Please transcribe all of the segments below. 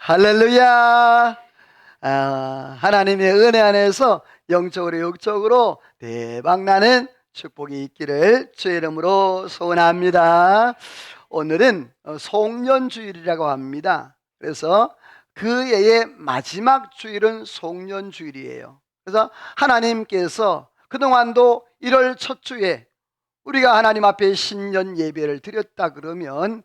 할렐루야. 하나님의 은혜 안에서 영적으로 육적으로 대박나는 축복이 있기를 주의 이름으로 소원합니다. 오늘은 송년주일이라고 합니다. 그래서 그 해의 마지막 주일은 송년주일이에요. 그래서 하나님께서 그동안도 1월 첫 주에 우리가 하나님 앞에 신년 예배를 드렸다 그러면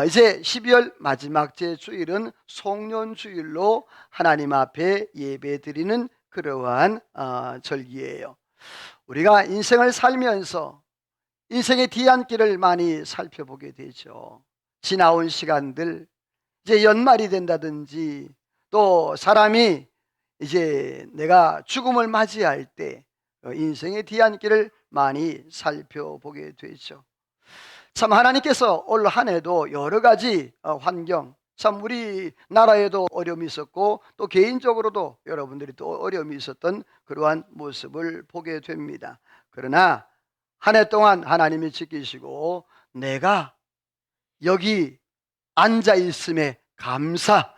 이제 12월 마지막 주일은 송년주일로 하나님 앞에 예배 드리는 그러한 절기예요. 우리가 인생을 살면서 인생의 뒤안길을 많이 살펴보게 되죠. 지나온 시간들, 이제 연말이 된다든지 또 사람이 이제 내가 죽음을 맞이할 때 인생의 뒤안길을 많이 살펴보게 되죠. 참 하나님께서 올 한 해도 여러 가지 환경, 참 우리나라에도 어려움이 있었고 또 개인적으로도 여러분들이 또 어려움이 있었던 그러한 모습을 보게 됩니다. 그러나 한 해 동안 하나님이 지키시고 내가 여기 앉아 있음에 감사,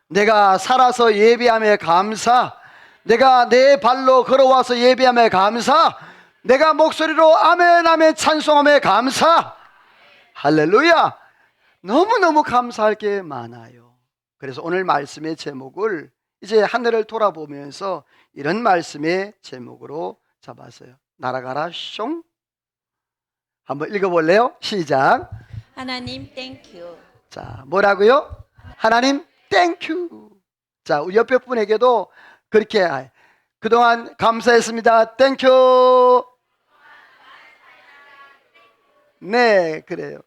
내가 살아서 예배함에 감사, 내가 내 발로 걸어와서 예배함에 감사, 내가 목소리로 아멘 아멘 찬송함에 감사. 할렐루야. 너무너무 감사할 게 많아요. 그래서 오늘 말씀의 제목을 이제 한 해를 돌아보면서 이런 말씀의 제목으로 잡았어요. 날아가라 숑. 한번 읽어볼래요? 시작. 하나님 땡큐. 자, 뭐라고요? 하나님 땡큐. 자, 우리 옆에 분에게도 그렇게 그동안 감사했습니다. 땡큐. 네, 그래요.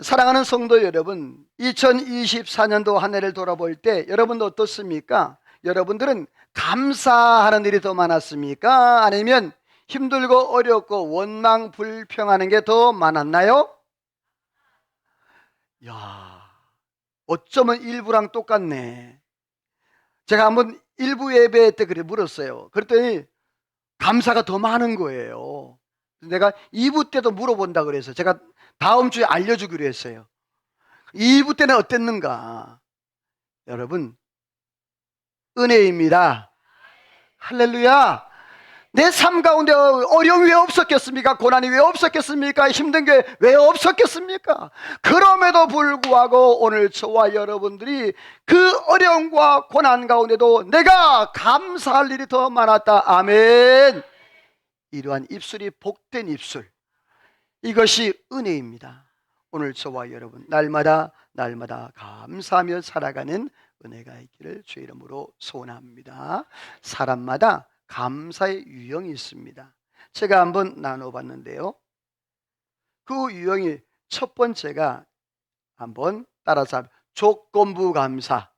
사랑하는 성도 여러분, 2024년도 한 해를 돌아볼 때 여러분도 어떻습니까? 여러분들은 감사하는 일이 더 많았습니까? 아니면 힘들고 어렵고 원망 불평하는 게 더 많았나요? 야, 어쩌면 일부랑 똑같네. 제가 한번 일부 예배 때 그래 물었어요. 그랬더니 감사가 더 많은 거예요. 내가 2부 때도 물어본다 그래서 제가 다음 주에 알려주기로 했어요. 2부 때는 어땠는가? 여러분, 은혜입니다. 할렐루야. 내 삶 가운데 어려움이 왜 없었겠습니까? 고난이 왜 없었겠습니까? 힘든 게 왜 없었겠습니까? 그럼에도 불구하고 오늘 저와 여러분들이 그 어려움과 고난 가운데도 내가 감사할 일이 더 많았다. 아멘. 이러한 입술이 복된 입술, 이것이 은혜입니다. 오늘 저와 여러분 날마다 감사하며 살아가는 은혜가 있기를 주의 이름으로 소원합니다. 사람마다 감사의 유형이 있습니다. 제가 한번 나눠봤는데요, 그 유형이 첫 번째가 한번 따라서 조건부 감사.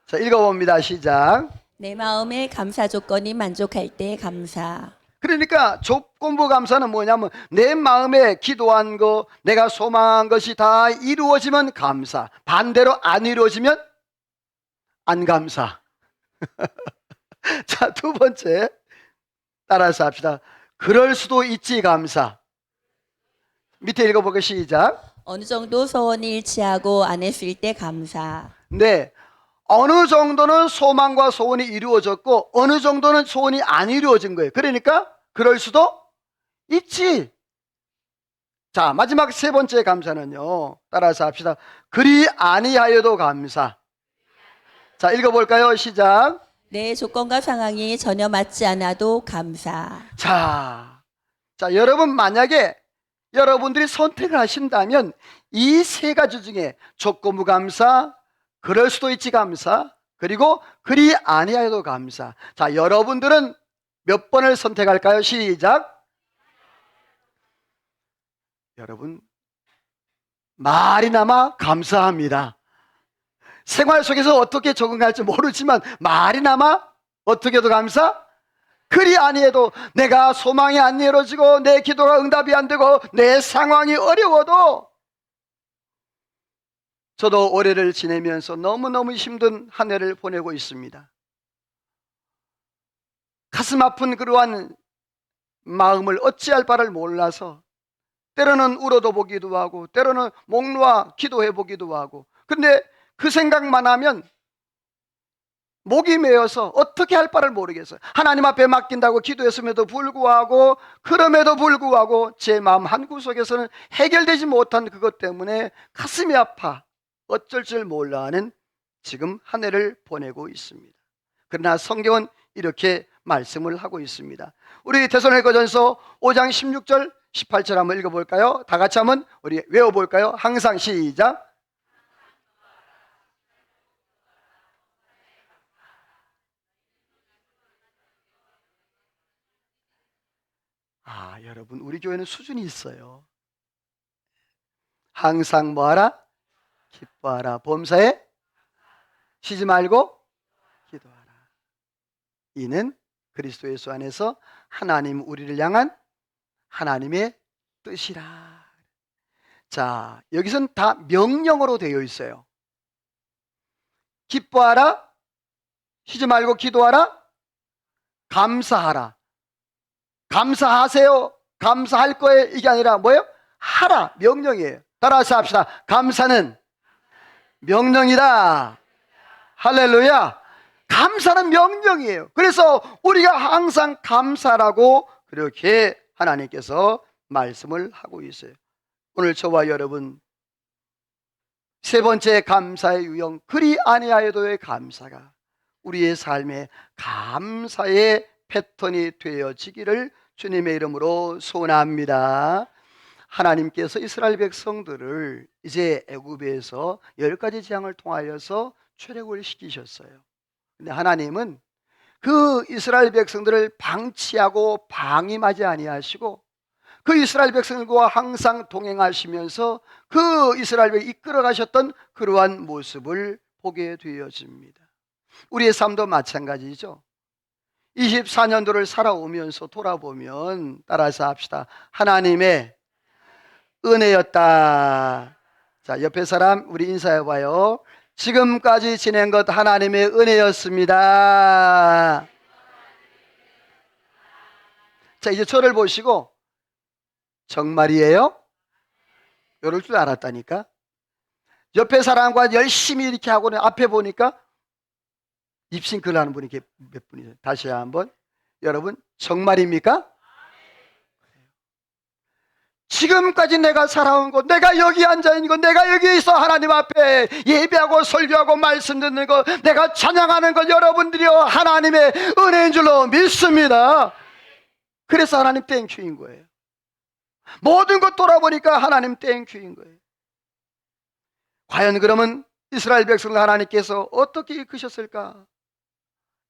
자, 읽어봅니다. 시작. 내 마음의 감사 조건이 만족할 때 감사. 그러니까 조건부 감사는 뭐냐면 내 마음에 기도한 거, 내가 소망한 것이 다 이루어지면 감사, 반대로 안 이루어지면 안 감사. 자, 두 번째 따라서 합시다. 그럴 수도 있지 감사. 밑에 읽어보고 시작. 어느 정도 소원이 일치하고 안 했을 때 감사. 네, 어느 정도는 소망과 소원이 이루어졌고 어느 정도는 소원이 안 이루어진 거예요. 그러니까 그럴 수도 있지. 자, 마지막 세 번째 감사는요, 따라서 합시다. 그리 아니하여도 감사. 자, 읽어볼까요? 시작. 내 조건과 상황이 전혀 맞지 않아도 감사. 자, 여러분 만약에 여러분들이 선택을 하신다면 이 세 가지 중에 조건부 감사, 그럴 수도 있지 감사, 그리고 그리 아니하여도 감사. 자, 여러분들은 몇 번을 선택할까요? 시작. 여러분, 말이나마 감사합니다. 생활 속에서 어떻게 적응할지 모르지만 말이나마 어떻게 해도 감사? 그리 아니해도 내가 소망이 안 이루어지고 내 기도가 응답이 안 되고 내 상황이 어려워도, 저도 올해를 지내면서 너무너무 힘든 한 해를 보내고 있습니다. 가슴 아픈 그러한 마음을 어찌할 바를 몰라서 때로는 울어도 보기도 하고 때로는 목 놓아 기도해 보기도 하고, 근데 그 생각만 하면 목이 메어서 어떻게 할 바를 모르겠어요. 하나님 앞에 맡긴다고 기도했음에도 불구하고, 그럼에도 불구하고 제 마음 한구석에서는 해결되지 못한 그것 때문에 가슴이 아파 어쩔 줄 몰라 하는 지금 한 해를 보내고 있습니다. 그러나 성경은 이렇게 말씀을 하고 있습니다. 우리 데살로니가전서 5장 16절 18절 한번 읽어볼까요? 다 같이 한번 우리 외워볼까요? 항상 시작. 여러분, 우리 교회는 수준이 있어요. 항상 뭐하라? 기뻐하라. 범사에 쉬지 말고 기도하라. 이는 그리스도 예수 안에서 하나님 우리를 향한 하나님의 뜻이라. 자, 여기선 다 명령어로 되어 있어요. 기뻐하라, 쉬지 말고 기도하라, 감사하라. 감사하세요, 감사할 거예요, 이게 아니라 뭐예요? 하라, 명령이에요. 따라서 합시다. 감사는 명령이다. 할렐루야. 감사는 명령이에요. 그래서 우리가 항상 감사라고 그렇게 하나님께서 말씀을 하고 있어요. 오늘 저와 여러분, 세 번째 감사의 유형, 그리 아니하여도의 감사가 우리의 삶에 감사의 패턴이 되어지기를 주님의 이름으로 소원합니다. 하나님께서 이스라엘 백성들을 이제 애굽에서 10가지 재앙을 통하여서 출애굽을 시키셨어요. 근데 하나님은 그 이스라엘 백성들을 방치하고 방임하지 아니하시고 그 이스라엘 백성들과 항상 동행하시면서 그 이스라엘 백성을 이끌어 가셨던 그러한 모습을 보게 되어집니다. 우리의 삶도 마찬가지죠. 24년도를 살아오면서 돌아보면 따라서 합시다. 하나님의 은혜였다. 자, 옆에 사람 우리 인사해봐요. 지금까지 지낸 것 하나님의 은혜였습니다. 자, 이제 저를 보시고 정말이에요? 이럴 줄 알았다니까. 옆에 사람과 열심히 이렇게 하고는 앞에 보니까 입싱크를 하는 분이 몇 분이세요? 다시 한번. 여러분, 정말입니까? 지금까지 내가 살아온 것, 내가 여기 앉아있는 것, 내가 여기 있어 하나님 앞에 예배하고 설교하고 말씀 듣는 것, 내가 찬양하는 것, 여러분들이요 하나님의 은혜인 줄로 믿습니다. 그래서 하나님 땡큐인 거예요. 모든 것 돌아보니까 하나님 땡큐인 거예요. 과연 그러면 이스라엘 백성을 하나님께서 어떻게 이끄셨을까?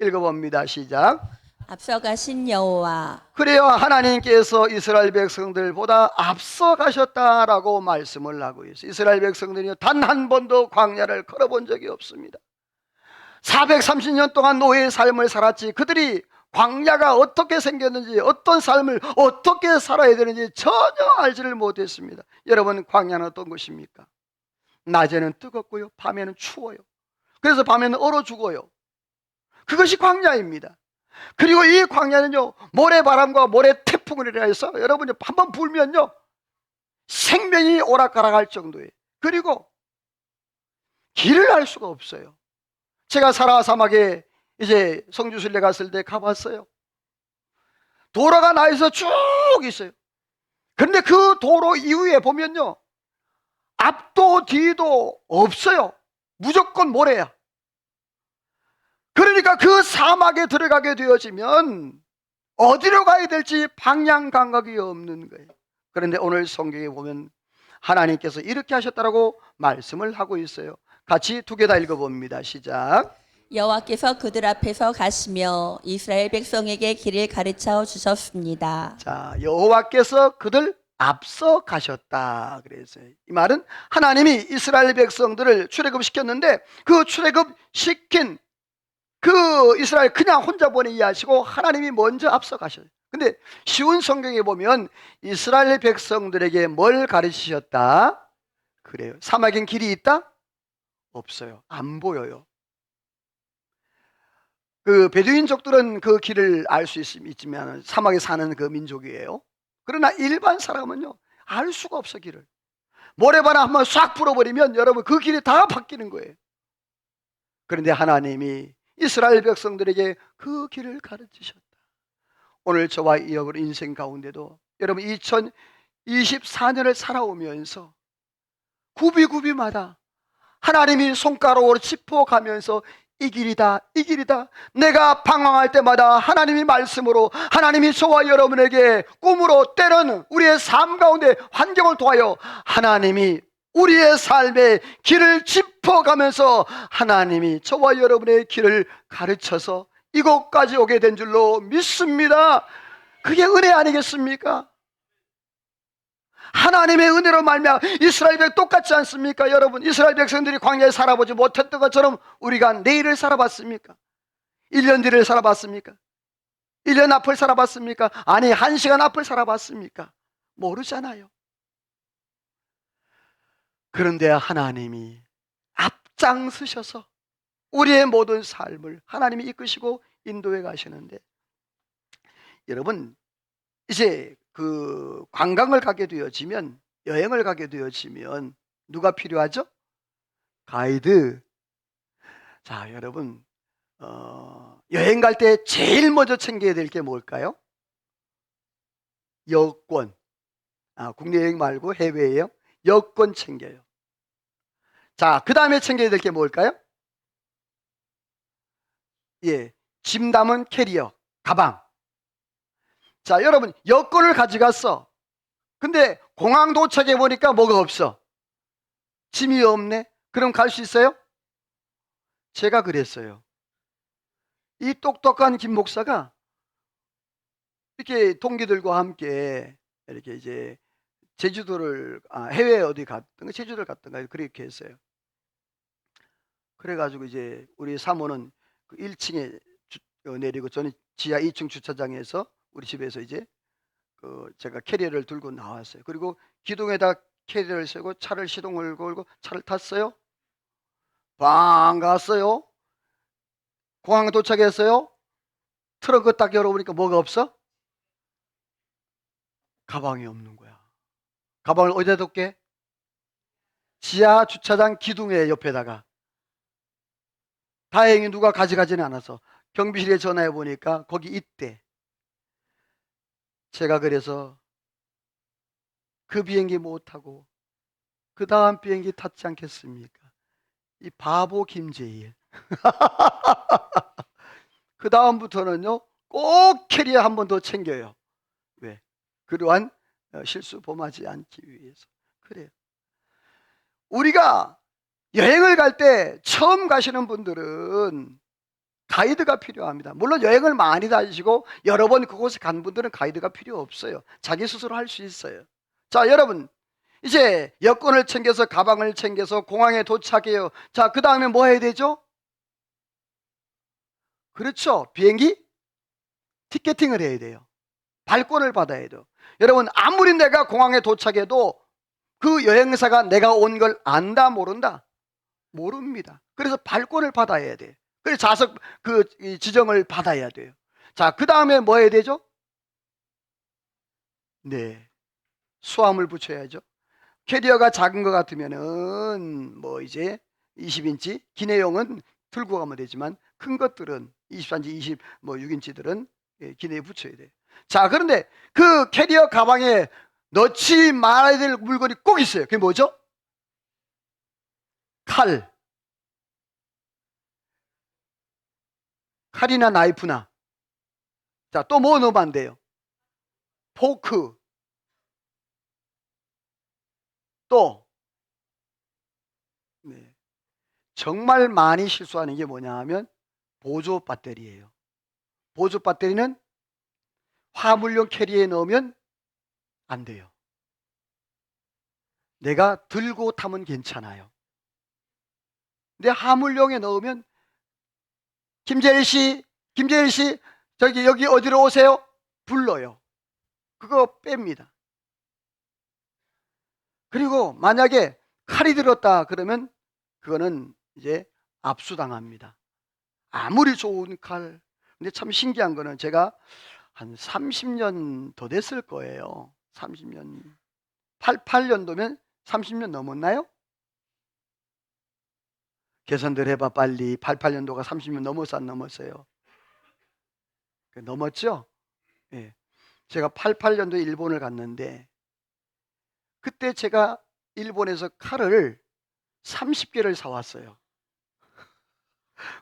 읽어봅니다. 시작. 앞서가신 여호와, 그래요, 하나님께서 이스라엘 백성들보다 앞서가셨다라고 말씀을 하고 있어요. 이스라엘 백성들이 단 한 번도 광야를 걸어본 적이 없습니다. 430년 동안 노예의 삶을 살았지, 그들이 광야가 어떻게 생겼는지, 어떤 삶을 어떻게 살아야 되는지 전혀 알지를 못했습니다. 여러분, 광야는 어떤 것입니까? 낮에는 뜨겁고요, 밤에는 추워요. 그래서 밤에는 얼어 죽어요. 그것이 광야입니다. 그리고 이 광야는요, 모래바람과 모래 태풍을 해서 여러분이 한번 불면요 생명이 오락가락할 정도예요. 그리고 길을 알 수가 없어요. 제가 사라 사막에 이제 성주순례 갔을 때 가봤어요. 도로가 나에서 쭉 있어요. 그런데 그 도로 이후에 보면요, 앞도 뒤도 없어요. 무조건 모래야. 그러니까 그 사막에 들어가게 되어지면 어디로 가야 될지 방향 감각이 없는 거예요. 그런데 오늘 성경에 보면 하나님께서 이렇게 하셨다라고 말씀을 하고 있어요. 같이 두 개 다 읽어봅니다. 시작. 여호와께서 그들 앞에서 가시며 이스라엘 백성에게 길을 가르쳐 주셨습니다. 자, 여호와께서 그들 앞서 가셨다 그랬어요. 이 말은 하나님이 이스라엘 백성들을 출애굽시켰는데 그 출애굽시킨 그 이스라엘 그냥 혼자 보내지 하시고 하나님이 먼저 앞서 가셔요. 근데 쉬운 성경에 보면 이스라엘 백성들에게 뭘 가르치셨다? 그래요. 사막엔 길이 있다? 없어요. 안 보여요. 그 베두인족들은 그 길을 알 수 있지만 사막에 사는 그 민족이에요. 그러나 일반 사람은요 알 수가 없어, 길을. 모래바람 한번 싹 불어버리면 여러분 그 길이 다 바뀌는 거예요. 그런데 하나님이 이스라엘 백성들에게 그 길을 가르치셨다. 오늘 저와 여러분 인생 가운데도 여러분 2024년을 살아오면서 구비구비마다 하나님이 손가락으로 짚어가면서 이 길이다, 이 길이다. 내가 방황할 때마다 하나님이 말씀으로, 하나님이 저와 여러분에게 꿈으로, 때로는 우리의 삶 가운데 환경을 통하여 하나님이 우리의 삶의 길을 짚어가면서 하나님이 저와 여러분의 길을 가르쳐서 이곳까지 오게 된 줄로 믿습니다. 그게 은혜 아니겠습니까? 하나님의 은혜로 말미암아 이스라엘 백 똑같지 않습니까? 여러분, 이스라엘 백성들이 광야에 살아보지 못했던 것처럼 우리가 내일을 살아봤습니까? 1년 뒤를 살아봤습니까? 1년 앞을 살아봤습니까? 아니, 1시간 앞을 살아봤습니까? 모르잖아요. 그런데 하나님이 앞장서셔서 우리의 모든 삶을 하나님이 이끄시고 인도해 가시는데, 여러분, 이제 그 관광을 가게 되어지면, 여행을 가게 되어지면 누가 필요하죠? 가이드. 자, 여러분, 여행 갈 때 제일 먼저 챙겨야 될 게 뭘까요? 여권. 국내 여행 말고 해외여행, 여권 챙겨요. 자, 그 다음에 챙겨야 될 게 뭘까요? 예, 짐 담은 캐리어, 가방. 자, 여러분, 여권을 가져갔어. 근데 공항 도착해 보니까 뭐가 없어? 짐이 없네? 그럼 갈 수 있어요? 제가 그랬어요. 이 똑똑한 김 목사가 이렇게 동기들과 함께 이렇게 이제 제주도를, 해외에 어디 갔던가, 제주도를 갔던가, 그렇게 했어요. 그래가지고 이제 우리 사모는 그 1층에 내리고 저는 지하 2층 주차장에서 우리 집에서 이제 제가 캐리어를 들고 나왔어요. 그리고 기둥에다 캐리어를 세고 차를 시동을 걸고 차를 탔어요. 반갑어요. 공항 도착했어요. 트렁크 딱 열어보니까 뭐가 없어? 가방이 없는 거야. 가방을 어디다 둘게? 지하 주차장 기둥에 옆에다가. 다행히 누가 가져가지는 않아서 경비실에 전화해 보니까 거기 있대. 제가 그래서 그 비행기 못 타고 그 다음 비행기 탔지 않겠습니까? 이 바보 김재일. 그 다음부터는요, 꼭 캐리어 한 번 더 챙겨요. 왜? 그러한 실수 범하지 않기 위해서. 그래요. 우리가 여행을 갈 때 처음 가시는 분들은 가이드가 필요합니다. 물론 여행을 많이 다니시고 여러 번 그곳에 간 분들은 가이드가 필요 없어요. 자기 스스로 할 수 있어요. 자, 여러분, 이제 여권을 챙겨서 가방을 챙겨서 공항에 도착해요. 자, 그 다음에 뭐 해야 되죠? 그렇죠. 비행기 티켓팅을 해야 돼요. 발권을 받아야 돼요. 여러분, 아무리 내가 공항에 도착해도 그 여행사가 내가 온 걸 안다, 모른다? 모릅니다. 그래서 발권을 받아야 돼. 그래서 좌석 그 지정을 받아야 돼요. 자, 그 다음에 뭐 해야 되죠? 네, 수화물 붙여야죠. 캐리어가 작은 것 같으면은 뭐 이제 20인치 기내용은 들고 가면 되지만, 큰 것들은 24인치, 26인치들은 기내에 붙여야 돼요. 자, 그런데 그 캐리어 가방에 넣지 말아야 될 물건이 꼭 있어요. 그게 뭐죠? 칼이나 나이프나. 자, 또 뭐 넣으면 안 돼요? 포크. 또 네, 정말 많이 실수하는 게 뭐냐 하면 보조 배터리예요. 보조 배터리는 화물용 캐리어에 넣으면 안 돼요. 내가 들고 타면 괜찮아요. 근데 화물용에 넣으면, 김재일 씨, 저기 여기 어디로 오세요? 불러요. 그거 뺍니다. 그리고 만약에 칼이 들었다 그러면 그거는 이제 압수당합니다. 아무리 좋은 칼. 근데 참 신기한 거는 제가 한 30년 더 됐을 거예요. 30년 88년도면 30년 넘었나요? 계산들 해봐 빨리. 88년도가 30년 넘었어 안 넘었어요? 넘었죠? 예. 제가 88년도에 일본을 갔는데 그때 제가 일본에서 칼을 30개를 사왔어요.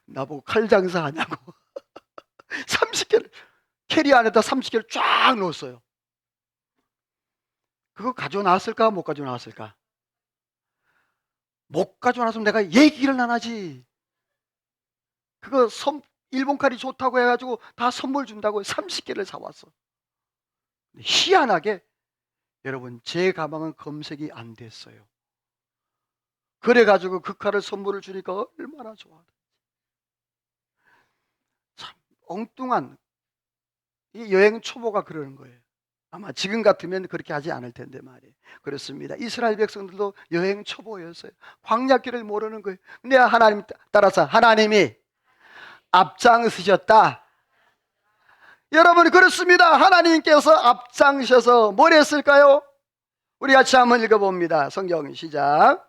나보고 칼 장사하냐고. 30개를 캐리 안에다 30개를 쫙 넣었어요. 그거 가져고 나왔을까 못 가져고 나왔을까? 못 가져고 나왔으면 내가 얘기를 안 하지. 그거 일본 칼이 좋다고 해가지고 다 선물 준다고 30개를 사왔어. 희한하게 여러분 제 가방은 검색이 안 됐어요. 그래가지고 그 칼을 선물을 주니까 얼마나 좋아. 참 엉뚱한 이 여행 초보가 그러는 거예요. 아마 지금 같으면 그렇게 하지 않을 텐데 말이에요. 그렇습니다. 이스라엘 백성들도 여행 초보였어요. 광야길을 모르는 거예요. 근데 하나님 따라서 하나님이 앞장서셨다. 여러분 그렇습니다. 하나님께서 앞장서셔서 뭘 했을까요? 우리 같이 한번 읽어봅니다. 성경 시작.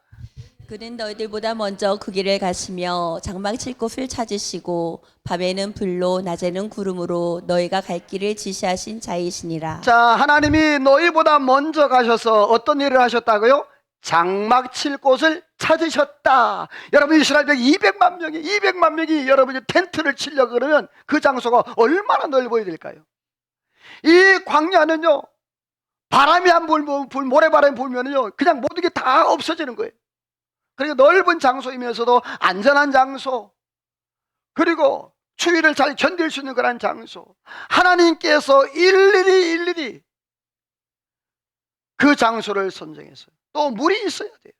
그는 너희들보다 먼저 그 길을 가시며 장막칠 곳을 찾으시고 밤에는 불로 낮에는 구름으로 너희가 갈 길을 지시하신 자이시니라. 자, 하나님이 너희보다 먼저 가셔서 어떤 일을 하셨다고요? 장막칠 곳을 찾으셨다. 여러분 이스라엘 백 200만 명이 여러분이 텐트를 치려고 그러면 그 장소가 얼마나 넓어야 될까요? 이 광야는요, 바람이 안 불면, 모래바람이 불면요, 그냥 모든 게 다 없어지는 거예요. 그러니까 넓은 장소이면서도 안전한 장소, 그리고 추위를 잘 견딜 수 있는 그런 장소. 하나님께서 일일이 그 장소를 선정했어요. 또 물이 있어야 돼요.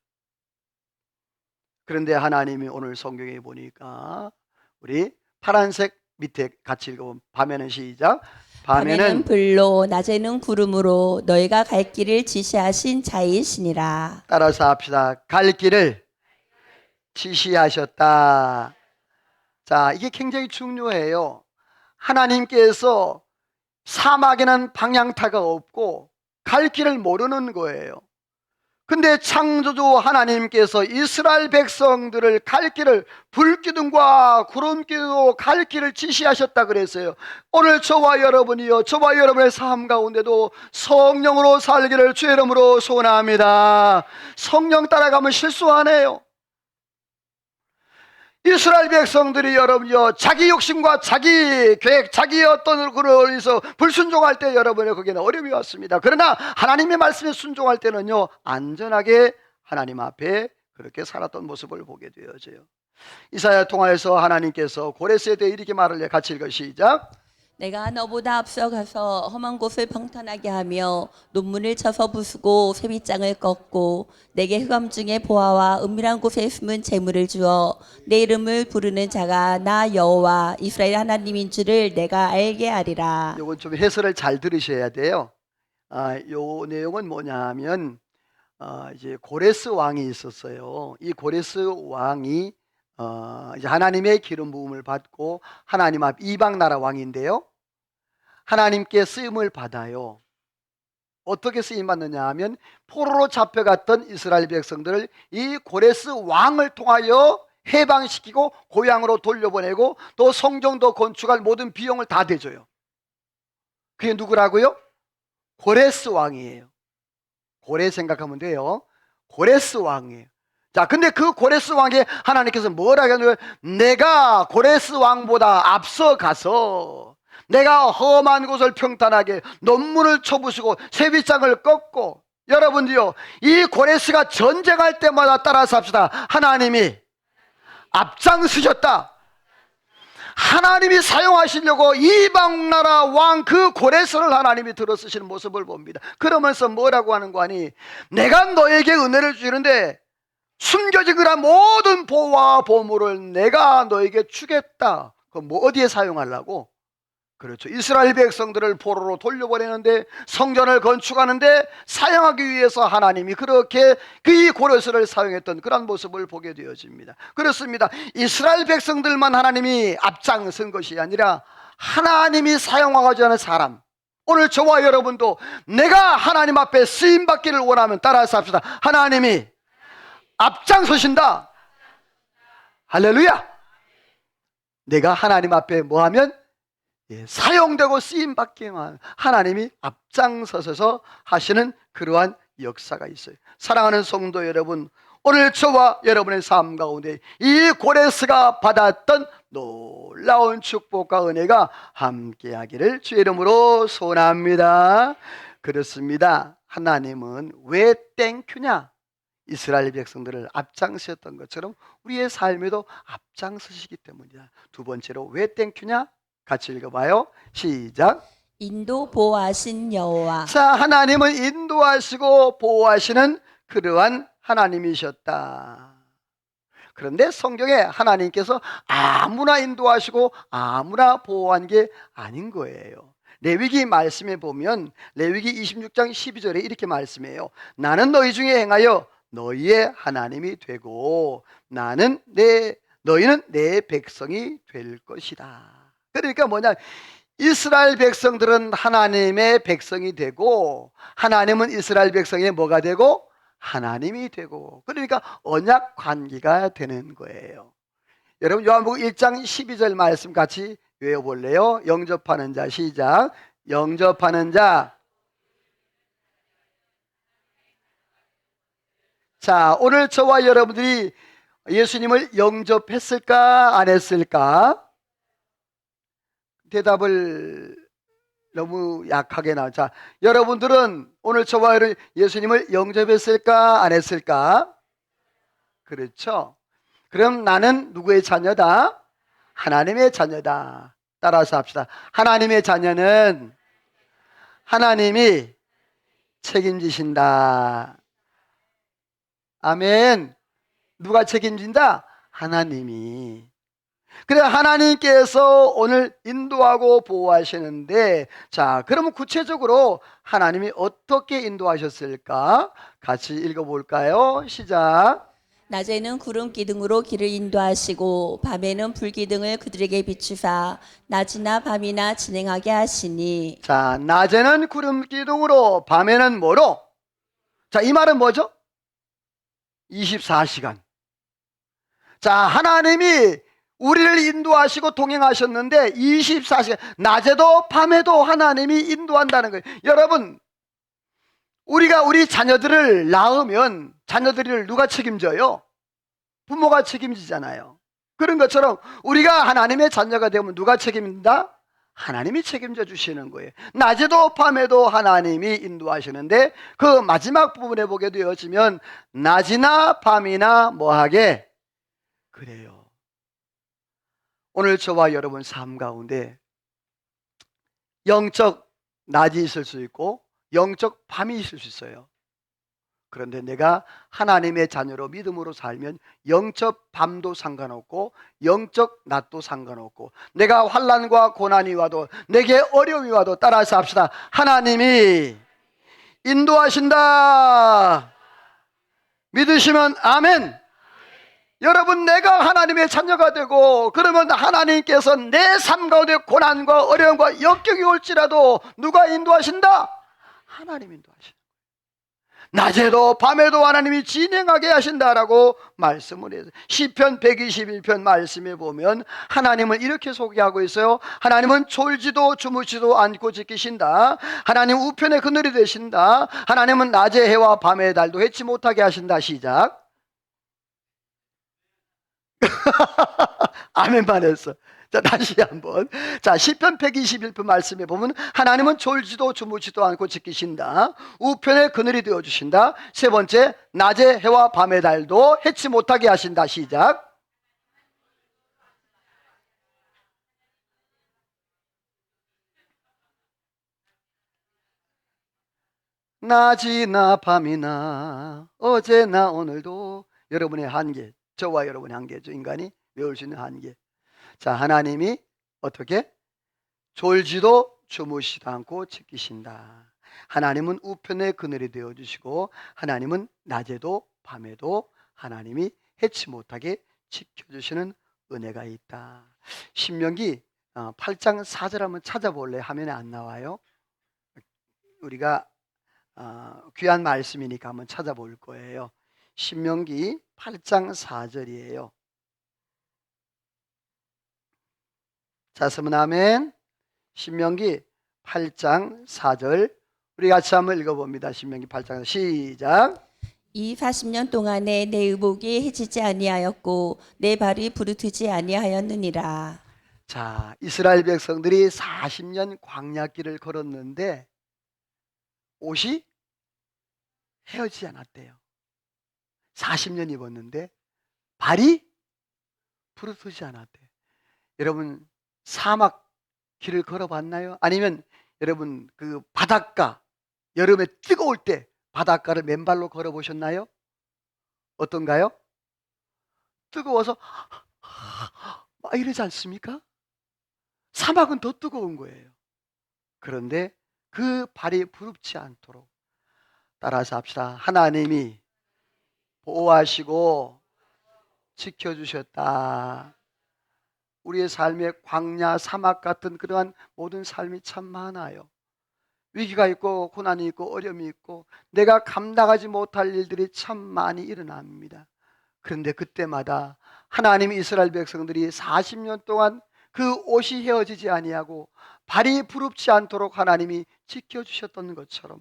그런데 하나님이 오늘 성경에 보니까 우리 파란색 밑에 같이 읽어보면 밤에는 시작. 밤에는 불로 낮에는 구름으로 너희가 갈 길을 지시하신 자이시니라. 따라서 합시다. 갈 길을 지시하셨다. 자, 이게 굉장히 중요해요. 하나님께서 사막에는 방향타가 없고 갈 길을 모르는 거예요. 근데 창조주 하나님께서 이스라엘 백성들을 갈 길을 불기둥과 구름기둥으로 갈 길을 지시하셨다 그랬어요. 오늘 저와 여러분이요, 저와 여러분의 삶 가운데도 성령으로 살기를 주의 이름으로 소원합니다. 성령 따라가면 실수하네요. 이스라엘 백성들이 여러분요, 자기 욕심과 자기 계획, 자기 어떤 그를 위해서 불순종할 때 여러분의 거기는 어려움이 왔습니다. 그러나 하나님의 말씀에 순종할 때는요, 안전하게 하나님 앞에 그렇게 살았던 모습을 보게 되어져요. 이사야 통화에서 하나님께서 고레스에 대해 이렇게 말을 해. 같이 읽어 시작. 내가 너보다 앞서가서 험한 곳을 평탄하게 하며 논문을 쳐서 부수고 쇠빗장을 꺾고 내게 흑암 중에 보아와 은밀한 곳에 숨은 재물을 주어 내 이름을 부르는 자가 나 여호와 이스라엘 하나님인 줄을 내가 알게 하리라. 이건 좀 해설을 잘 들으셔야 돼요. 요 내용은 뭐냐면 이제 고레스 왕이 있었어요. 이 고레스 왕이 이제 하나님의 기름 부음을 받고 하나님 앞 이방 나라 왕인데요. 하나님께 쓰임을 받아요. 어떻게 쓰임 받느냐 하면 포로로 잡혀갔던 이스라엘 백성들을 이 고레스 왕을 통하여 해방시키고 고향으로 돌려보내고 또 성전도 건축할 모든 비용을 다 대줘요. 그게 누구라고요? 고레스 왕이에요. 고레 생각하면 돼요. 고레스 왕이에요. 자, 근데 그 고레스 왕에 하나님께서 뭐라고 하냐면 내가 고레스 왕보다 앞서 가서 내가 험한 곳을 평탄하게 논문을 쳐부수고 쇠빗장을 꺾고, 여러분들요, 이 고레스가 전쟁할 때마다 따라서 합시다. 하나님이 앞장서셨다. 하나님이 사용하시려고 이방 나라 왕 그 고레스를 하나님이 들어 쓰시는 모습을 봅니다. 그러면서 뭐라고 하는 거 아니? 내가 너에게 은혜를 주는데 숨겨진 그런 모든 보화와 보물을 내가 너에게 주겠다. 그럼 뭐 어디에 사용하려고? 그렇죠. 이스라엘 백성들을 포로로 돌려보내는데, 성전을 건축하는데 사용하기 위해서 하나님이 그렇게 그 고레스를 사용했던 그런 모습을 보게 되어집니다. 그렇습니다. 이스라엘 백성들만 하나님이 앞장선 것이 아니라 하나님이 사용하고자 하는 사람, 오늘 저와 여러분도 내가 하나님 앞에 쓰임받기를 원하면 따라서 합시다. 하나님이 앞장서신다. 할렐루야. 내가 하나님 앞에 뭐하면 사용되고 쓰임받기만 하나님이 앞장서서 하시는 그러한 역사가 있어요. 사랑하는 성도 여러분, 오늘 저와 여러분의 삶 가운데 이 고레스가 받았던 놀라운 축복과 은혜가 함께하기를 주의 이름으로 소원합니다. 그렇습니다. 하나님은 왜 땡큐냐? 이스라엘 백성들을 앞장서셨던 것처럼 우리의 삶에도 앞장서시기 때문이다. 두 번째로 왜 땡큐냐? 같이 읽어봐요. 시작. 인도 보호하신 여호와. 자, 하나님은 인도하시고 보호하시는 그러한 하나님이셨다. 그런데 성경에 하나님께서 아무나 인도하시고 아무나 보호한 게 아닌 거예요. 레위기 말씀에 보면 레위기 26장 12절에 이렇게 말씀해요. 나는 너희 중에 행하여 너희의 하나님이 되고 너희는 내 백성이 될 것이다. 그러니까 뭐냐, 이스라엘 백성들은 하나님의 백성이 되고 하나님은 이스라엘 백성의 뭐가 되고 하나님이 되고, 그러니까 언약 관계가 되는 거예요. 여러분 요한복음 1장 12절 말씀 같이 외워볼래요? 영접하는 자 시작. 영접하는 자. 자, 오늘 저와 여러분들이 예수님을 영접했을까 안 했을까? 대답을 너무 약하게 나와. 자, 여러분들은 오늘 저와 여러분 예수님을 영접했을까 안 했을까? 그렇죠. 그럼 나는 누구의 자녀다? 하나님의 자녀다. 따라서 합시다. 하나님의 자녀는 하나님이 책임지신다. 아멘. 누가 책임진다? 하나님이. 그래, 하나님께서 오늘 인도하고 보호하시는데, 자, 그러면 구체적으로 하나님이 어떻게 인도하셨을까? 같이 읽어볼까요? 시작. 낮에는 구름 기둥으로 길을 인도하시고 밤에는 불 기둥을 그들에게 비추사 낮이나 밤이나 진행하게 하시니. 자, 낮에는 구름 기둥으로 밤에는 뭐로? 자, 이 말은 뭐죠? 24시간. 자, 하나님이 우리를 인도하시고 동행하셨는데 24시간, 낮에도 밤에도 하나님이 인도한다는 거예요. 여러분, 우리가 우리 자녀들을 낳으면 자녀들을 누가 책임져요? 부모가 책임지잖아요. 그런 것처럼 우리가 하나님의 자녀가 되면 누가 책임진다? 하나님이 책임져 주시는 거예요. 낮에도 밤에도 하나님이 인도하시는데 그 마지막 부분에 보게 되어지면 낮이나 밤이나 뭐하게? 그래요. 오늘 저와 여러분 삶 가운데 영적 낮이 있을 수 있고 영적 밤이 있을 수 있어요. 그런데 내가 하나님의 자녀로 믿음으로 살면 영적 밤도 상관없고 영적 낮도 상관없고, 내가 환난과 고난이 와도 내게 어려움이 와도 따라서 합시다. 하나님이 인도하신다. 믿으시면 아멘. 여러분, 내가 하나님의 자녀가 되고 그러면 하나님께서 내 삶 가운데 고난과 어려움과 역경이 올지라도 누가 인도하신다? 하나님이 인도하신다. 낮에도 밤에도 하나님이 진행하게 하신다라고 말씀을 해요. 시편 121편 말씀에 보면 하나님을 이렇게 소개하고 있어요. 하나님은 졸지도 주무시도 않고 지키신다. 하나님 우편의 그늘이 되신다. 하나님은 낮의 해와 밤의 달도 해치 못하게 하신다. 시작. 아멘만 했어. 자, 다시 한번. 자, 시편 121편 말씀에 보면 하나님은 졸지도 주무지도 않고 지키신다. 우편의 그늘이 되어주신다. 세 번째, 낮의 해와 밤의 달도 해치 못하게 하신다. 시작. 낮이나 밤이나 어제나 오늘도 여러분의 한계, 저와 여러분의 한계죠. 인간이 외울 수 있는 한계. 자, 하나님이 어떻게? 졸지도 주무시도 않고 지키신다. 하나님은 우편의 그늘이 되어주시고 하나님은 낮에도 밤에도 하나님이 해치 못하게 지켜주시는 은혜가 있다. 신명기 8장 4절 한번 찾아볼래? 화면에 안 나와요. 우리가 귀한 말씀이니까 한번 찾아볼 거예요. 신명기 8장 4절이에요. 자, 쓰면 아멘. 신명기 8장 4절 우리 같이 한번 읽어봅니다. 신명기 8장 시작. 이 40년 동안에 내 의복이 해지지 아니하였고 내 발이 부르트지 아니하였느니라. 자, 이스라엘 백성들이 40년 광야길을 걸었는데 옷이 헤어지지 않았대요. 40년 입었는데 발이 부르트지 않았대요. 여러분 사막 길을 걸어봤나요? 아니면 여러분 그 바닷가 여름에 뜨거울 때 바닷가를 맨발로 걸어보셨나요? 어떤가요? 뜨거워서 막 이러지 않습니까? 사막은 더 뜨거운 거예요. 그런데 그 발이 부릅지 않도록 따라서 합시다. 하나님이 보호하시고 지켜주셨다. 우리의 삶에 광야, 사막 같은 그러한 모든 삶이 참 많아요. 위기가 있고 고난이 있고 어려움이 있고 내가 감당하지 못할 일들이 참 많이 일어납니다. 그런데 그때마다 하나님이 이스라엘 백성들이 40년 동안 그 옷이 헤어지지 아니하고 발이 부릅지 않도록 하나님이 지켜주셨던 것처럼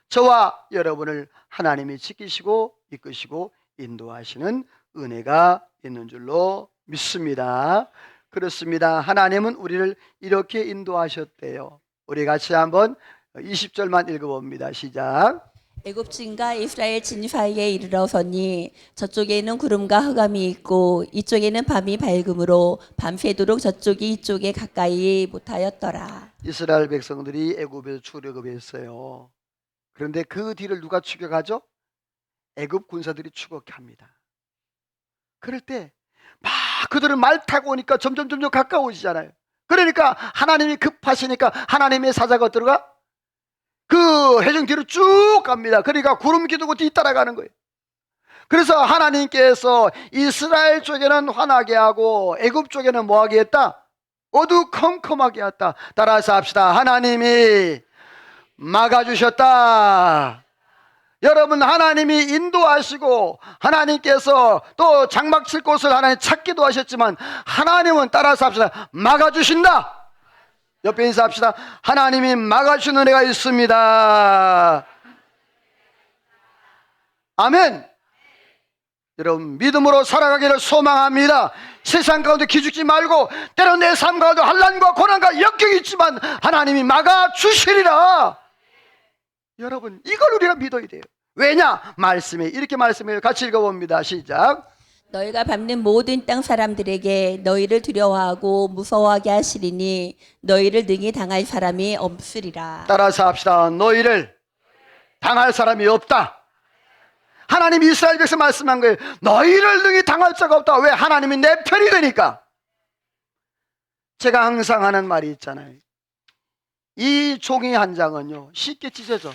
저와 여러분을 하나님이 지키시고 이끄시고 인도하시는 은혜가 있는 줄로 믿습니다. 그렇습니다. 하나님은 우리를 이렇게 인도하셨대요. 우리 같이 한번 20절만 읽어봅니다. 시작. 애굽진과 이스라엘 진 사이에 이르러서니 저쪽에는 구름과 흑암이 있고 이쪽에는 밤이 밝음으로 밤새도록 저쪽이 이쪽에 가까이 못하였더라. 이스라엘 백성들이 애굽에서 출애굽했어요. 그런데 그 뒤를 누가 추격하죠? 애굽 군사들이 추격합니다. 그럴 때 막 그들은 말 타고 오니까 점점 가까워지잖아요. 그러니까 하나님이 급하시니까 하나님의 사자가 들어가 그 해정 뒤로 쭉 갑니다. 그러니까 구름 기둥을 뒤따라가는 거예요. 그래서 하나님께서 이스라엘 쪽에는 환하게 하고 애굽 쪽에는 뭐하게 했다? 어두컴컴하게 했다. 따라서 합시다. 하나님이 막아주셨다. 여러분 하나님이 인도하시고 하나님께서 또 장막 칠 곳을 하나님 찾기도 하셨지만 하나님은 따라서 합시다. 막아주신다. 옆에 인사합시다. 하나님이 막아주는 은혜가 있습니다. 아멘. 여러분 믿음으로 살아가기를 소망합니다. 세상 가운데 기죽지 말고 때로 내 삶 가운데 환난과 고난과 역경이 있지만 하나님이 막아주시리라. 여러분 이걸 우리가 믿어야 돼요. 왜냐? 말씀에 이렇게 말씀해요. 같이 읽어봅니다. 시작. 너희가 밟는 모든 땅 사람들에게 너희를 두려워하고 무서워하게 하시리니 너희를 능히 당할 사람이 없으리라. 따라서 합시다. 너희를 당할 사람이 없다. 하나님 이스라엘 백성 말씀한 거예요. 너희를 능히 당할 자가 없다. 왜? 하나님이 내 편이 되니까. 제가 항상 하는 말이 있잖아요. 이 종이 한 장은요 쉽게 찢어져.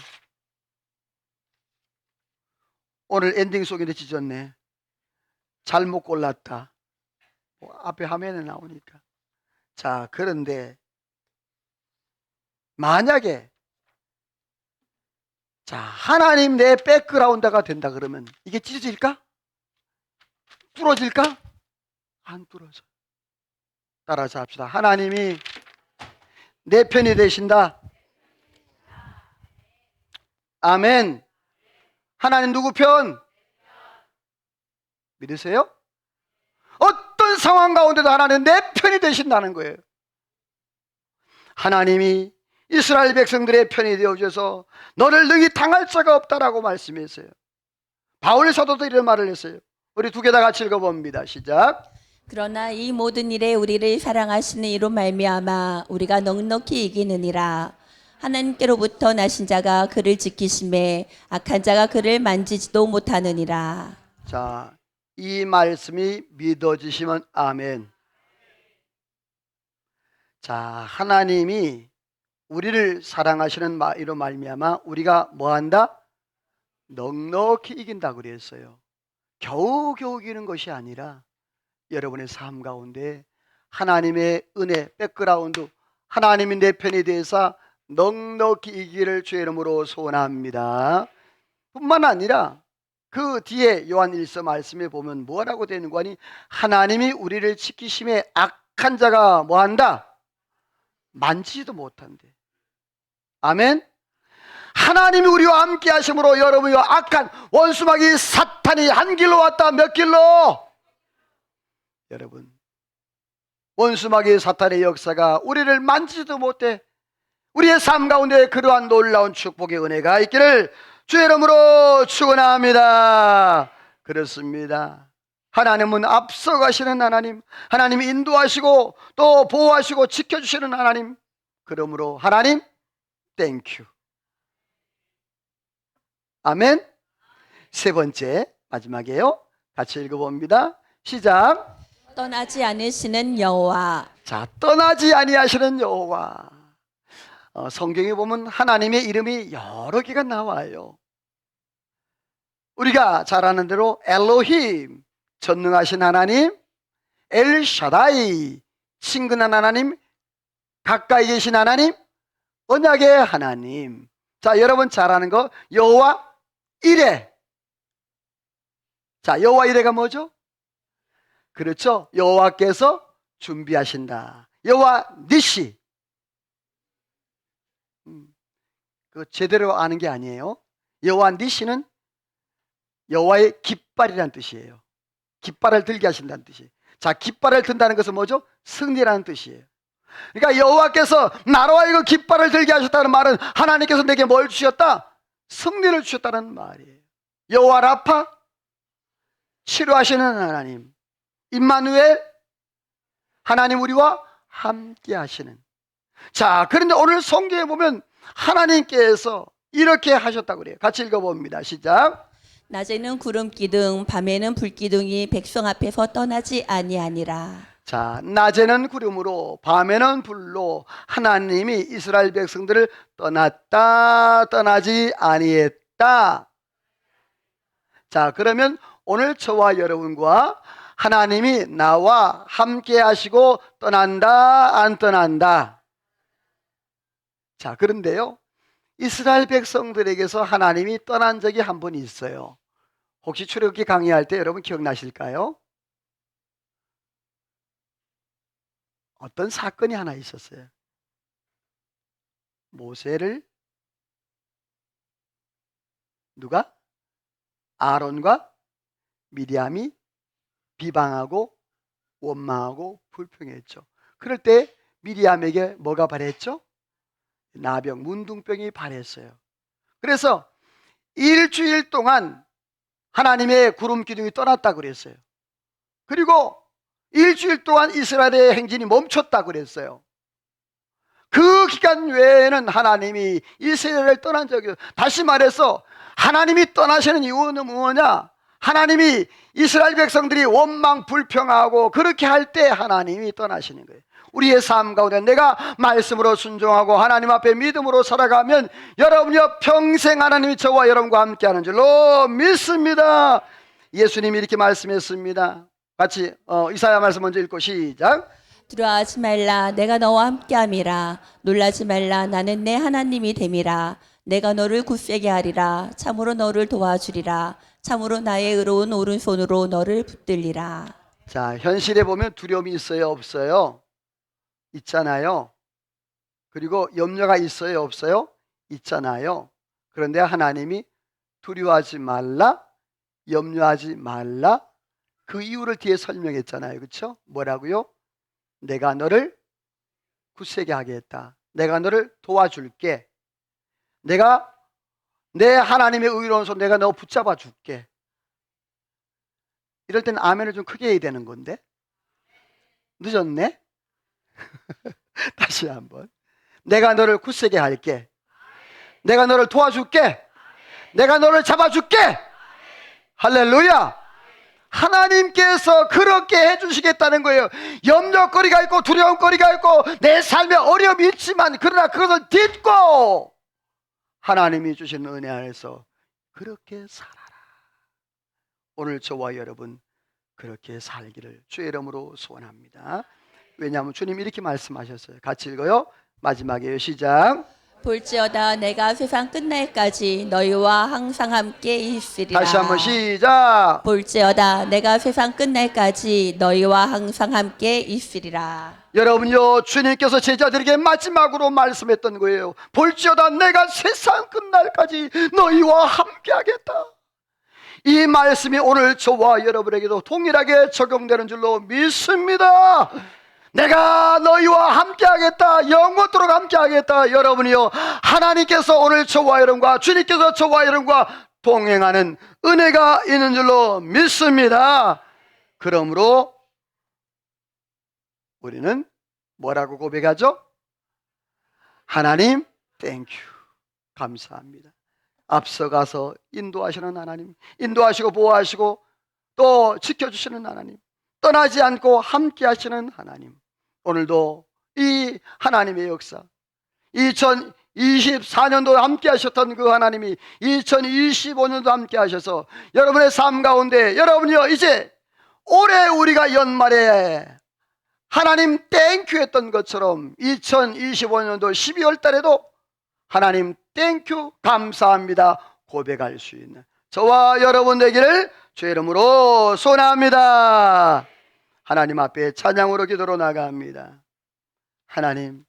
오늘 엔딩송인데 찢었네. 잘못 골랐다. 앞에 화면에 나오니까. 자, 그런데 만약에 자 하나님 내 백그라운드가 된다 그러면 이게 찢어질까? 뚫어질까? 안 뚫어져. 따라서 합시다. 하나님이 내 편이 되신다. 아멘. 하나님 누구 편? 믿으세요? 어떤 상황 가운데도 하나님 내 편이 되신다는 거예요. 하나님이 이스라엘 백성들의 편이 되어줘서 너를 능히 당할 자가 없다라고 말씀했어요. 바울 사도도 이런 말을 했어요. 우리 두 개 다 같이 읽어봅니다. 시작. 그러나 이 모든 일에 우리를 사랑하시는 이로 말미암아 우리가 넉넉히 이기느니라. 하나님께로부터 나신 자가 그를 지키심에 악한 자가 그를 만지지도 못하느니라. 자, 이 말씀이 믿어지시면 아멘. 자, 하나님이 우리를 사랑하시는 이로 말미암아 우리가 뭐한다? 넉넉히 이긴다 그랬어요. 겨우겨우 이기는 것이 아니라 여러분의 삶 가운데 하나님의 은혜, 백그라운드, 하나님이 내 편이 되어서 넉넉히 이기를 주의 이름으로 소원합니다. 뿐만 아니라 그 뒤에 요한 1서 말씀에 보면 뭐라고 되는 거니? 하나님이 우리를 지키심에 악한 자가 뭐한다? 만지지도 못한대. 아멘. 하나님이 우리와 함께 하심으로 여러분이 악한 원수마귀 사탄이 한 길로 왔다. 몇 길로? 여러분, 원수마귀 사탄의 역사가 우리를 만지지도 못해. 우리의 삶 가운데 그러한 놀라운 축복의 은혜가 있기를 주의 이름으로 축원합니다. 그렇습니다. 하나님은 앞서가시는 하나님, 하나님이 인도하시고 또 보호하시고 지켜주시는 하나님. 그러므로 하나님 땡큐. 아멘. 세 번째 마지막이에요. 같이 읽어봅니다. 시작. 떠나지 않으시는 여호와. 자, 떠나지 아니하시는 여호와. 성경에 보면 하나님의 이름이 여러 개가 나와요. 우리가 잘 아는 대로 엘로힘, 전능하신 하나님, 엘샤다이, 친근한 하나님, 가까이 계신 하나님, 언약의 하나님. 자, 여러분 잘 아는 거 여호와 이레. 자, 여호와 이레가 뭐죠? 그렇죠. 여호와께서 준비하신다. 여호와 니시. 그 제대로 아는 게 아니에요. 여호와 니시는 여호와의 깃발이라는 뜻이에요. 깃발을 들게 하신다는 뜻이에요. 자, 깃발을 든다는 것은 뭐죠? 승리라는 뜻이에요. 그러니까 여호와께서 나로 하여금 깃발을 들게 하셨다는 말은 하나님께서 내게 뭘 주셨다? 승리를 주셨다는 말이에요. 여호와 라파, 치료하시는 하나님. 임마누엘, 하나님 우리와 함께 하시는. 자, 그런데 오늘 성경에 보면 하나님께서 이렇게 하셨다고 그래요. 같이 읽어봅니다. 시작. 낮에는 구름 기둥, 밤에는 불 기둥이 백성 앞에서 떠나지 아니하니라. 자, 낮에는 구름으로 밤에는 불로 하나님이 이스라엘 백성들을 떠나지 아니했다. 자, 그러면 오늘 저와 여러분과 하나님이 나와 함께 하시고 떠난다 안 떠난다. 자, 그런데요, 이스라엘 백성들에게서 하나님이 떠난 적이 한 번 있어요. 혹시 출애굽기 강의할 때 여러분 기억나실까요? 어떤 사건이 하나 있었어요. 모세를 누가? 아론과 미리암이 비방하고 원망하고 불평했죠. 그럴 때 미리암에게 뭐가 발했죠? 나병, 문둥병이 발했어요. 그래서 일주일 동안 하나님의 구름 기둥이 떠났다고 그랬어요. 그리고 일주일 동안 이스라엘의 행진이 멈췄다고 그랬어요. 그 기간 외에는 하나님이 이스라엘을 떠난 적이 없어요. 다시 말해서 하나님이 떠나시는 이유는 뭐냐? 하나님이 이스라엘 백성들이 원망 불평하고 그렇게 할 때 하나님이 떠나시는 거예요. 우리의 삶 가운데 내가 말씀으로 순종하고 하나님 앞에 믿음으로 살아가면 여러분이요 평생 하나님이 저와 여러분과 함께하는 줄로 믿습니다. 예수님이 이렇게 말씀했습니다. 같이 이사야 말씀 먼저 읽고 시작. 두려워하지 말라, 내가 너와 함께함이라. 놀라지 말라, 나는 내 하나님이 됨이라. 내가 너를 굳세게 하리라. 참으로 너를 도와주리라. 참으로 나의 의로운 오른손으로 너를 붙들리라. 자, 현실에 보면 두려움이 있어요, 없어요? 있잖아요. 그리고 염려가 있어요, 없어요? 있잖아요. 그런데 하나님이 두려워하지 말라, 염려하지 말라, 그 이유를 뒤에 설명했잖아요. 그렇죠? 뭐라고요? 내가 너를 굳세게 하겠다. 내가 너를 도와줄게. 내가 내 하나님의 의로운 손 내가 너 붙잡아 줄게. 이럴 때는 아멘을 좀 크게 해야 되는 건데 늦었네? 다시 한번. 내가 너를 굳세게 할게. 내가 너를 도와줄게. 내가 너를 잡아줄게. 할렐루야. 하나님께서 그렇게 해주시겠다는 거예요. 염려거리가 있고 두려움거리가 있고 내 삶에 어려움이 있지만 그러나 그것을 딛고 하나님이 주신 은혜 안에서 그렇게 살아라. 오늘 저와 여러분 그렇게 살기를 주의 이름으로 소원합니다. 왜냐하면 주님 이렇게 말씀하셨어요. 같이 읽어요. 마지막에요. 시작. 볼지어다 내가 세상 끝날까지 너희와 항상 함께 있으리라. 다시 한번 시작. 볼지어다 내가 세상 끝날까지 너희와 항상 함께 있으리라. 여러분요, 주님께서 제자들에게 마지막으로 말씀했던 거예요. 볼지어다 내가 세상 끝날까지 너희와 함께하겠다. 이 말씀이 오늘 저와 여러분에게도 동일하게 적용되는 줄로 믿습니다. 내가 너희와 함께하겠다, 영원토록 함께하겠다. 여러분이요, 하나님께서 오늘 저와 여러분과, 주님께서 저와 여러분과 동행하는 은혜가 있는 줄로 믿습니다. 그러므로 우리는 뭐라고 고백하죠? 하나님 땡큐, 감사합니다. 앞서가서 인도하시는 하나님, 인도하시고 보호하시고 또 지켜주시는 하나님, 떠나지 않고 함께 하시는 하나님, 오늘도 이 하나님의 역사, 2024년도 함께 하셨던 그 하나님이 2025년도 함께 하셔서 여러분의 삶 가운데, 여러분이요, 이제 올해 우리가 연말에 하나님 땡큐 했던 것처럼 2025년도 12월 달에도 하나님 땡큐, 감사합니다 고백할 수 있는 저와 여러분 되기를 주의 이름으로 소원합니다. 하나님 앞에 찬양으로 기도로 나갑니다. 하나님,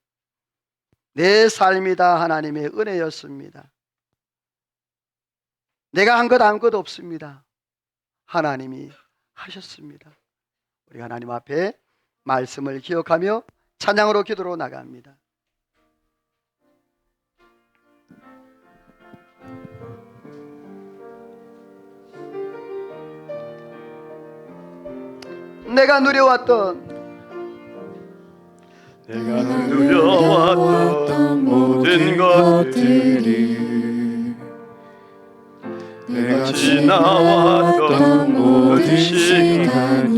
내 삶이 다 하나님의 은혜였습니다. 내가 한 것 아무것도 없습니다. 하나님이 하셨습니다. 우리 하나님 앞에 말씀을 기억하며 찬양으로 기도로 나갑니다. 내가 누려왔던 모든 것들이, 내가 지나왔던 모든 시간이,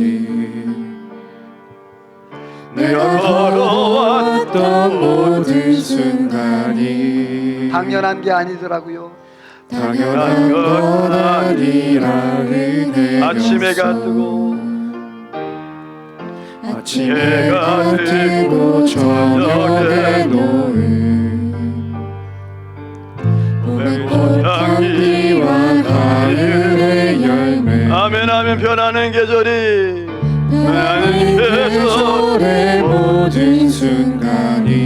내가 걸어왔던 모든 순간이 당연한 게 아니더라고요. 당연한 것 아니라 은혜였어. 아침에 해가 뜨고 해가 뜨고 저녁에 놓은 봄의 꽃향기와 가을의 열매, 아멘 아멘. 변하는 계절이, 변하는 계절의 모든 순간이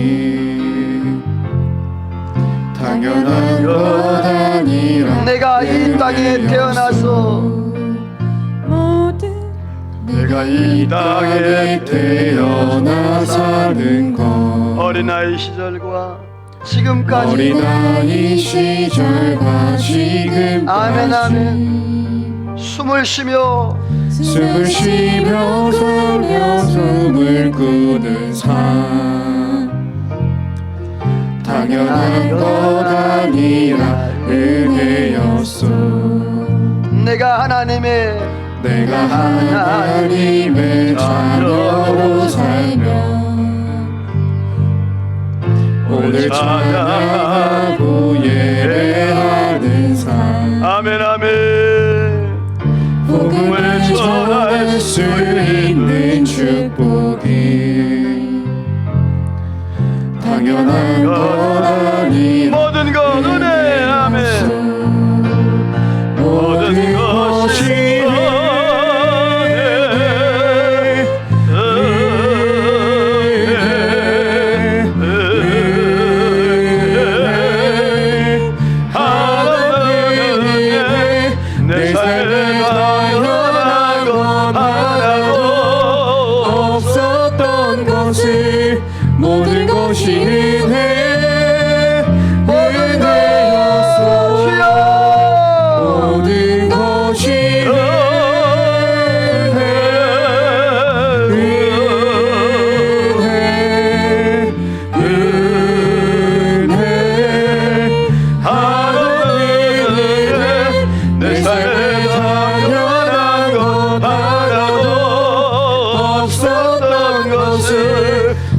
당연한 것 아니라 내가 이 땅에 태어나서 내가 이 땅에 태어나 사는 것, 어린아이 시절과 지금까지, 어린아이 시절과 지금까지 아멘 아멘. 숨을 쉬며 숨을 쉬며 살며 숨을 꾸는 삶, 당연한 것 아니라 은혜였어. 내가 하나님의 자녀로 살며 오늘 찬양하고 예배하는 삶, 아멘 아멘. 복음을 전할 수 있는 축복이 당연한 것 아니라 모든 것 은혜, 아멘. 모든 것이 모든 것이 은혜, 은혜였어. 모든 것이 은혜, 은혜, 은혜. 하나님의 내 삶에 당연한 것 하나도 없었던 것을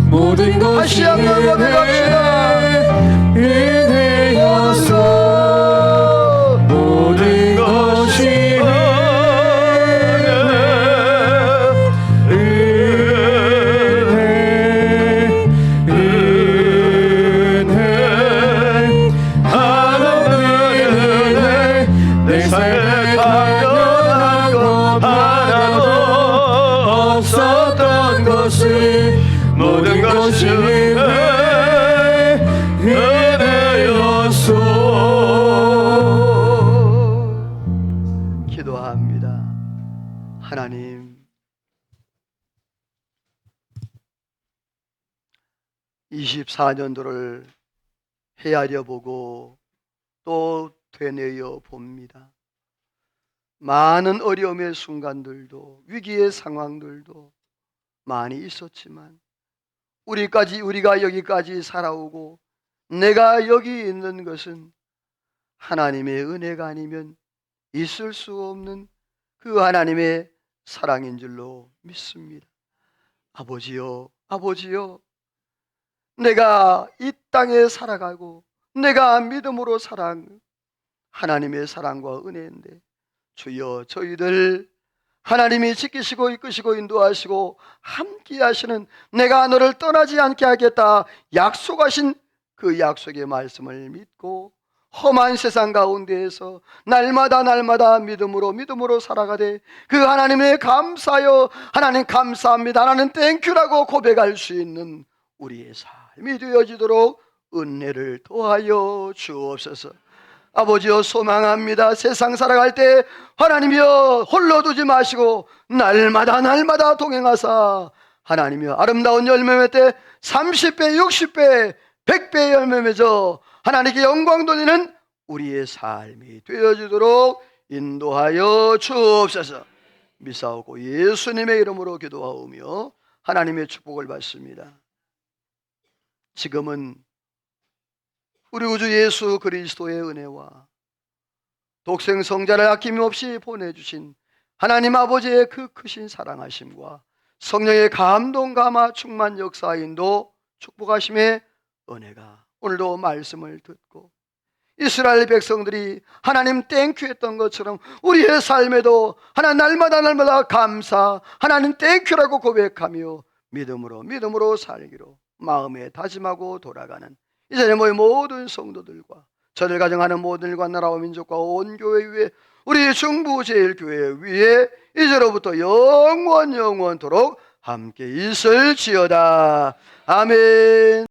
모든 것이 다시 한번 고백합시다. 은혜였어. 모든 것이 은혜, 은혜, 은혜. 것을 모든 것이 은혜였소. 기도합니다. 하나님, 24년도를 헤아려 보고 또 되뇌어 봅니다. 많은 어려움의 순간들도, 위기의 상황들도 많이 있었지만 우리가 여기까지 살아오고 내가 여기 있는 것은 하나님의 은혜가 아니면 있을 수 없는 그 하나님의 사랑인 줄로 믿습니다. 아버지요, 아버지요, 내가 이 땅에 살아가고 내가 믿음으로 하나님의 사랑과 은혜인데, 주여, 저희들 하나님이 지키시고 이끄시고 인도하시고 함께 하시는, 내가 너를 떠나지 않게 하겠다 약속하신 그 약속의 말씀을 믿고 험한 세상 가운데에서 날마다 믿음으로 살아가되, 그 하나님의 감사여, 하나님 감사합니다, 하나님 땡큐라고 고백할 수 있는 우리의 삶이 되어지도록 은혜를 더하여 주옵소서. 아버지여, 소망합니다. 세상 살아갈 때 하나님이여 홀로 두지 마시고 날마다 동행하사 하나님이여 아름다운 열매 맺을 때 30배, 60배, 100배의 열매 맺어 하나님께 영광 돌리는 우리의 삶이 되어지도록 인도하여 주옵소서. 미사오고 예수님의 이름으로 기도하오며 하나님의 축복을 받습니다. 지금은 우리 구주 예수 그리스도의 은혜와 독생 성자를 아낌없이 보내주신 하나님 아버지의 그 크신 사랑하심과 성령의 감동, 감화, 충만 역사인도 축복하심의 은혜가 오늘도 말씀을 듣고 이스라엘 백성들이 하나님 땡큐 했던 것처럼 우리의 삶에도 하나님 날마다 감사, 하나님 땡큐라고 고백하며 믿음으로 살기로 마음에 다짐하고 돌아가는 이 자리에 모인 모든 성도들과 저를 가정하는 모든 일과 나라와 민족과 온 교회 위에, 우리 중부제일교회 위에 이제로부터 영원토록 함께 있을지어다. 아멘.